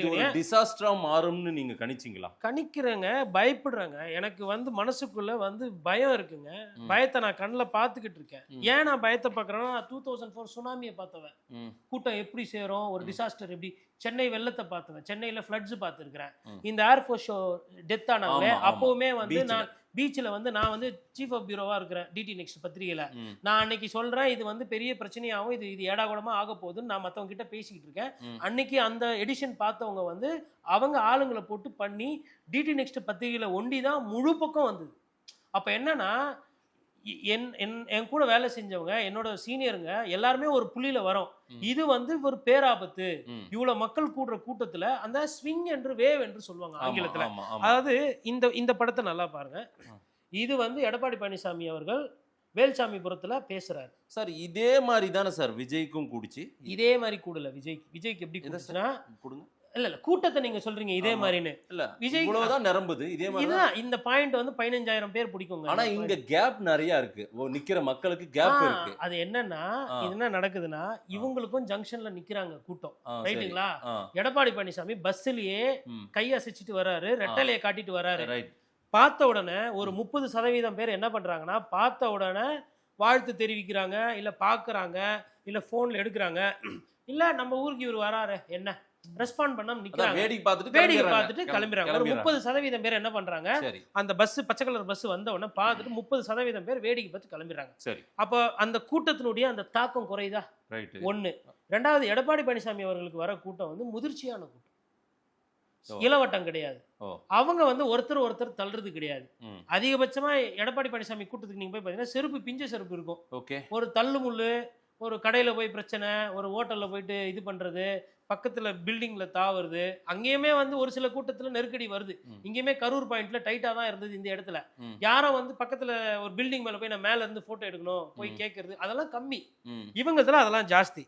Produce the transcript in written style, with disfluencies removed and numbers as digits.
ஒரு டிசாஸ்டரா மாறும்னு நீங்க கணிச்சீங்களா? கணிக்கிறேங்க, பயப்படுறேங்க. எனக்கு வந்து மனசுக்குள்ள வந்து பயம் இருக்குங்க. பயத்தை நான் கண்ணுல பார்த்துக்கிட்டு இருக்கேன். ஏன் நான் பயத்தை பார்க்குறேன்னா, 2004 சுனாமியை பார்த்தவன். கூட்டம் எப்படி சேரும், ஒரு டிசாஸ்டர் எப்படி, சென்னை வெள்ளத்தை பார்த்தவன், சென்னையில் ஃப்ளட்ஸ் பார்த்துருக்கிறேன். இந்த ஏர்ஃபோர்ஸ் ஷோ டெத் ஆனவங்க அப்போவுமே வந்து நான் பீச்சில் வந்து நான் வந்து சீஃப் ஆஃப் பியூரோவாக இருக்கிறேன் டிடி நெக்ஸ்ட் பத்திரிகையில். நான் அன்னைக்கு சொல்கிறேன் இது வந்து பெரிய பிரச்சனையாகவும் இது ஏடாகூடமாக ஆக போகுதுன்னு நான் மற்றவங்க கிட்ட பேசிக்கிட்டு இருக்கேன். அன்னைக்கு அந்த எடிஷன் பார்த்தவங்க வந்து அவங்க ஆளுங்களை போட்டு பண்ணி டிடி நெக்ஸ்ட் பத்திரிகையில் ஒண்டி தான் முழு பக்கம் வந்தது. அப்போ என்னன்னா என் கூட வேலை செஞ்சவங்க, என்னோட சீனியருங்க எல்லாருமே ஒரு புள்ளியில வரோம். இது வந்து ஒரு பேராபத்து. இவ்வளவு மக்கள் கூடுற கூட்டத்துல அந்த ஸ்விங் என்று வேவ் என்று சொல்லுவாங்க ஆங்கிலத்துல. அதாவது இந்த படத்தை நல்லா பாருங்க. இது வந்து எடப்பாடி பழனிசாமி அவர்கள் வேல்சாமிபுரத்துல பேசுறாரு. சார் இதே மாதிரி தானே சார் விஜய்க்கும் கூடிச்சு? இதே மாதிரி கூடல விஜய்க்கு எப்படி கூடுச்சுன்னா, கொடுங்க. இல்ல கூட்டத்தை நீங்க சொல்றீங்க இதே மாதிரின்னு. இல்ல விஜய் இவ்வளவுதான் நிரம்புது. இதே மாதிரி இதுதான் இந்த பாயிண்ட் வந்து 15,000 பேர் பிடிக்குங்க. ஆனா இங்க கேப் நிறைய இருக்கு. நிக்கிற மக்களுக்கு கேப் இருக்கு. அது என்னன்னா இது என்ன நடக்குதுன்னா, இவங்களுக்கும் ஜங்ஷன்ல நிக்கிறாங்க கூட்டம், ரைட்டுங்களா? எடப்பாடி பழனிசாமி பஸ்லயே கையசைச்சிட்டு வராரு, ரெட்டலையை காட்டிட்டு வராரு. பார்த்த உடனே ஒரு 30% பேர் என்ன பண்றாங்கன்னா, பார்த்த உடனே வாழ்த்து தெரிவிக்கிறாங்க, இல்ல பாக்குறாங்க, இல்ல போன்ல எடுக்கிறாங்க, இல்ல நம்ம ஊருக்கு இவர் வராரு என்ன ரெஸ்பாண்ட் பண்ணாம நிக்கிறாங்க. வேடிக்கை பார்த்துட்டு கிளம்புறாங்க. ஒரு 30% பேர் என்ன பண்றாங்க, அந்த பஸ் பச்சை கலர் பஸ் வந்த உடனே பார்த்துட்டு 30% பேர் வேடிக்கை பார்த்து கிளம்பிடுறாங்க. அப்ப அந்த கூட்டத்தினுடைய அந்த தாக்கம் குறையுதா? ஒண்ணு. ரெண்டாவது, எடப்பாடி பழனிசாமி அவர்களுக்கு வர கூட்டம் வந்து முதிர்ச்சியான கூட்டம், இளவட்டம் கிடையாது. அவங்க வந்து ஒருத்தர் தள்ளுறது கிடையாது. அதிகபட்சமா எடப்பாடி பழனிசாமி கூட்டத்துக்கு நீங்க போய் பாத்தீங்கன்னா செருப்பு பிஞ்ச செருப்பு இருக்கும். ஒரு தள்ளு முள்ளு, ஒரு கடையில போய் பிரச்சனை, ஒரு ஹோட்டல்ல போயிட்டு இது பண்றது, பக்கத்துல பில்டிங்ல தாவுறது, அங்கேயுமே வந்து ஒரு சில கூட்டத்துல நெருக்கடி வருது. இங்கேயுமே கரூர் பாயிண்ட்ல டைட்டா தான் இருந்தது. இந்த இடத்துல யாரும் வந்து பக்கத்துல ஒரு பில்டிங் மேல போய் நான் மேல இருந்து போட்டோ எடுக்கணும் போய் கேட்கறது அதெல்லாம் கம்மி. இவங்க இதெல்லாம் அதெல்லாம் ஜாஸ்தி.